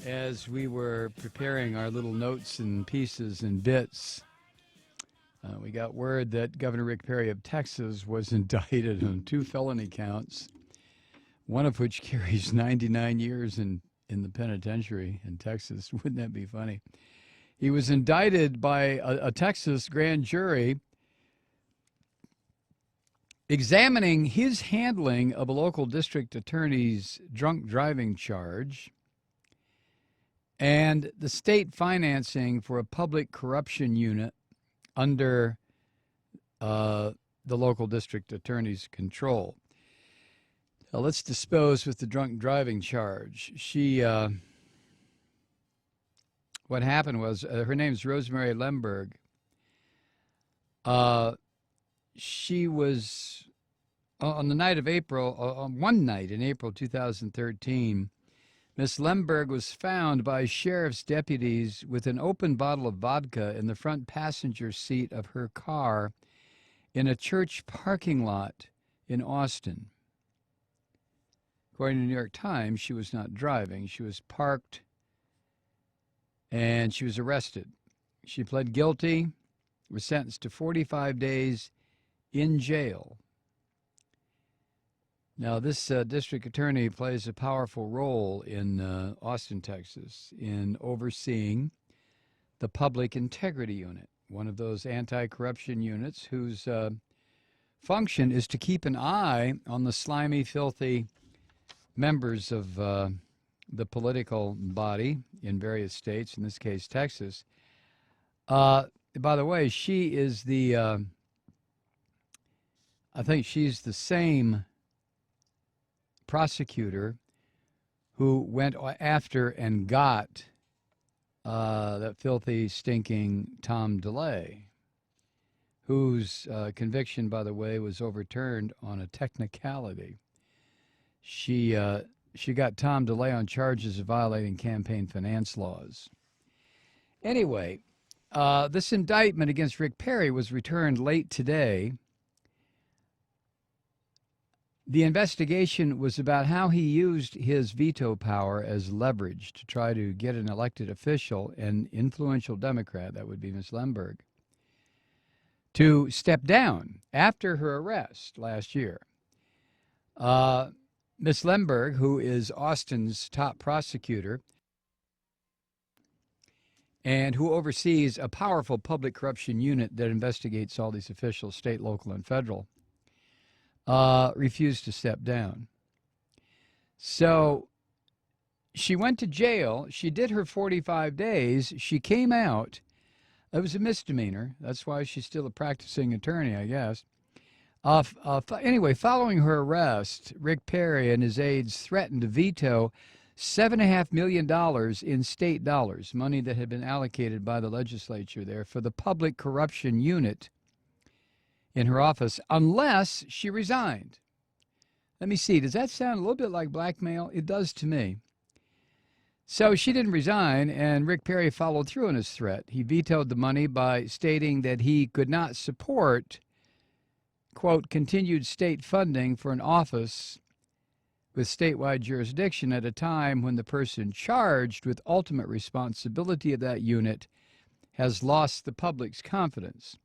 As we were preparing our little notes and pieces and bits, we got word that Governor Rick Perry of Texas was indicted on 2 felony counts, one of which carries 99 years in the penitentiary in Texas. Wouldn't that be funny? He was indicted by a Texas grand jury examining his handling of a local district attorney's drunk driving charge and the state financing for a public corruption unit under the local district attorney's control. Now, let's dispose with the drunk driving charge. What happened was, her name's Rosemary Lehmberg. She was, on the night of April, one night in April 2013, Miss Lehmberg was found by sheriff's deputies with an open bottle of vodka in the front passenger seat of her car in a church parking lot in Austin. According to the New York Times, she was not driving. She was parked and she was arrested. She pled guilty, was sentenced to 45 days in jail. Now, this district attorney plays a powerful role in Austin, Texas, in overseeing the Public Integrity Unit, one of those anti-corruption units whose function is to keep an eye on the slimy, filthy members of the political body in various states, in this case, Texas. By the way, she is I think she's the same prosecutor who went after and got that filthy, stinking Tom DeLay, whose conviction, by the way, was overturned on a technicality. She got Tom DeLay on charges of violating campaign finance laws. Anyway, this indictment against Rick Perry was returned late today. The investigation was about how he used his veto power as leverage to try to get an elected official, an influential Democrat, that would be Ms. Lehmberg, to step down after her arrest last year. Ms. Lehmberg, who is Austin's top prosecutor and who oversees a powerful public corruption unit that investigates all these officials, state, local, and federal, refused to step down. So she went to jail. She did her 45 days. She came out. It was a misdemeanor. That's why she's still a practicing attorney, I guess. Anyway, following her arrest, Rick Perry and his aides threatened to veto $7.5 million in state dollars, money that had been allocated by the legislature there for the public corruption unit in her office, unless she resigned. Let me see. Does that sound a little bit like blackmail? It does to me. So she didn't resign, and Rick Perry followed through on his threat. He vetoed the money by stating that he could not support, quote, continued state funding for an office with statewide jurisdiction at a time when the person charged with ultimate responsibility of that unit has lost the public's confidence.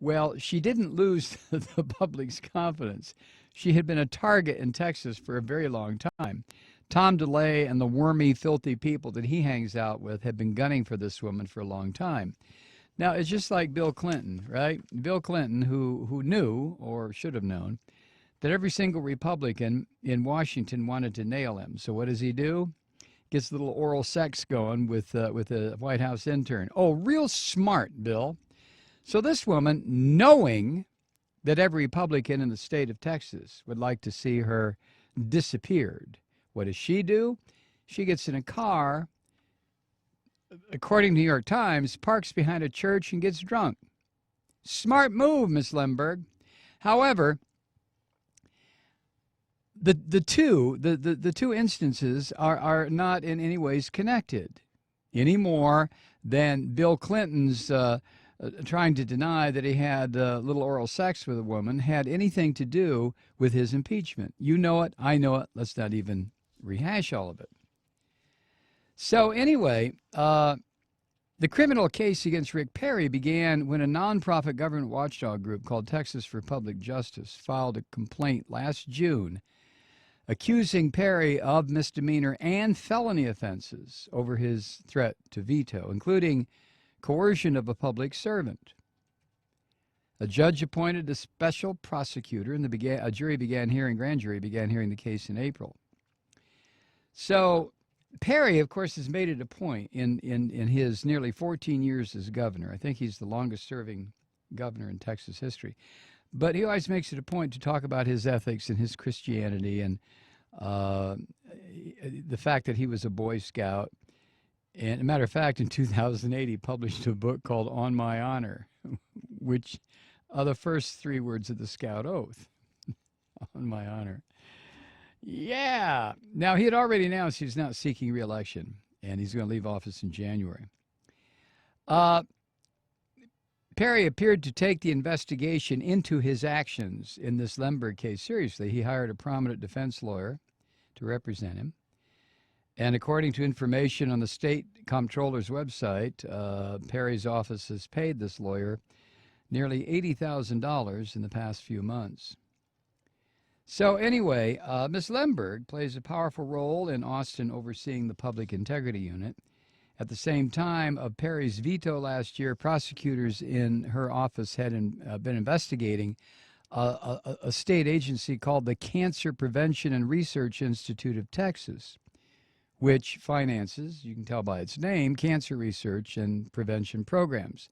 Well, she didn't lose the public's confidence. She had been a target in Texas for a very long time. Tom DeLay and the wormy, filthy people that he hangs out with have been gunning for this woman for a long time. Now, it's just like Bill Clinton, right? Bill Clinton, who knew, or should have known, that every single Republican in Washington wanted to nail him. So what does he do? Gets a little oral sex going with a White House intern. Oh, real smart, Bill. So this woman, knowing that every Republican in the state of Texas would like to see her disappeared, what does she do? She gets in a car, according to the New York Times, parks behind a church and gets drunk. Smart move, Miss Lehmberg. However, the two instances are not in any ways connected, any more than Bill Clinton's trying to deny that he had little oral sex with a woman had anything to do with his impeachment. You know it, I know it. Let's not even rehash all of it. So anyway, the criminal case against Rick Perry began when a nonprofit government watchdog group called Texas for Public Justice filed a complaint last June accusing Perry of misdemeanor and felony offenses over his threat to veto, including coercion of a public servant. A judge appointed a special prosecutor, and a grand jury began hearing the case in April. So Perry, of course, has made it a point in his nearly 14 years as governor. I think he's the longest-serving governor in Texas history. But he always makes it a point to talk about his ethics and his Christianity and the fact that he was a Boy Scout. And as a matter of fact, in 2008, he published a book called On My Honor, which are the first three words of the Scout Oath. On my honor. Yeah. Now, he had already announced he's not seeking re-election, and he's going to leave office in January. Perry appeared to take the investigation into his actions in this Lehmberg case seriously. He hired a prominent defense lawyer to represent him. And according to information on the state comptroller's website, Perry's office has paid this lawyer nearly $80,000 in the past few months. So anyway, Ms. Lehmberg plays a powerful role in Austin overseeing the Public Integrity Unit. At the same time of Perry's veto last year, prosecutors in her office had been investigating a state agency called the Cancer Prevention and Research Institute of Texas, which finances, you can tell by its name, cancer research and prevention programs.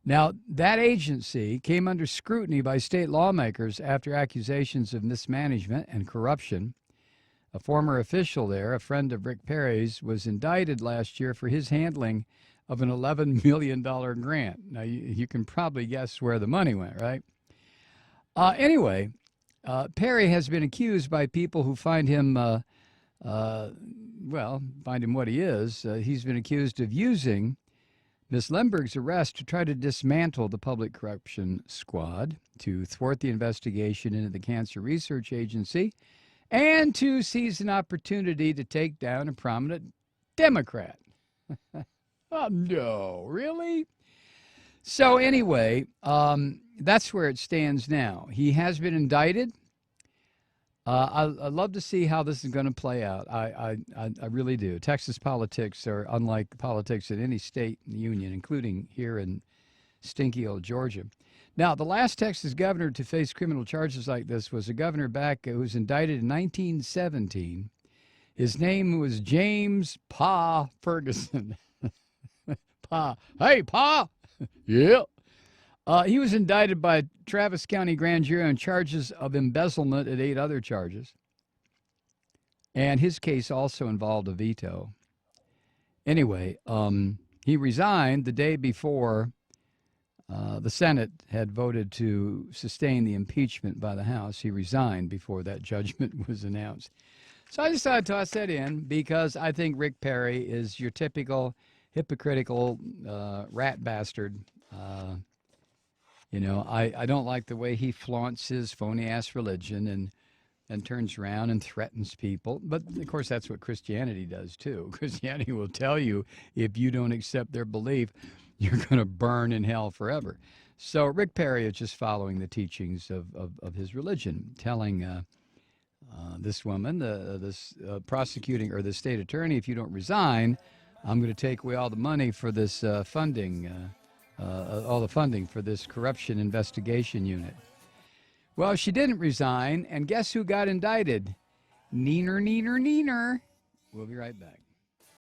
Now, that agency came under scrutiny by state lawmakers after accusations of mismanagement and corruption. A former official there, a friend of Rick Perry's, was indicted last year for his handling of an $11 million grant. Now, you can probably guess where the money went, right? Anyway, Perry has been accused by people who find him, find him what he is. He's been accused of using Ms. Lehmberg's arrest to try to dismantle the public corruption squad, to thwart the investigation into the Cancer Research Agency, and to seize an opportunity to take down a prominent Democrat. Oh, no, really? So anyway, that's where it stands now. He has been indicted. I'd love to see how this is going to play out. I really do. Texas politics are unlike politics in any state in the union, including here in stinky old Georgia. Now, the last Texas governor to face criminal charges like this was a governor back who was indicted in 1917. His name was James Pa Ferguson. Pa. Hey, Pa. Yeah. He was indicted by Travis County Grand Jury on charges of embezzlement and 8 other charges. And his case also involved a veto. Anyway, he resigned the day before the Senate had voted to sustain the impeachment by the House. He resigned before that judgment was announced. So I just thought I'd toss that in because I think Rick Perry is your typical hypocritical rat bastard. I don't like the way he flaunts his phony-ass religion and turns around and threatens people. But, of course, that's what Christianity does, too. Christianity will tell you if you don't accept their belief, you're going to burn in hell forever. So Rick Perry is just following the teachings of his religion, telling this woman, this prosecuting or the state attorney, if you don't resign, I'm going to take away all the money for this funding all the funding for this corruption investigation unit. Well, she didn't resign, and guess who got indicted? Neener. We'll be right back.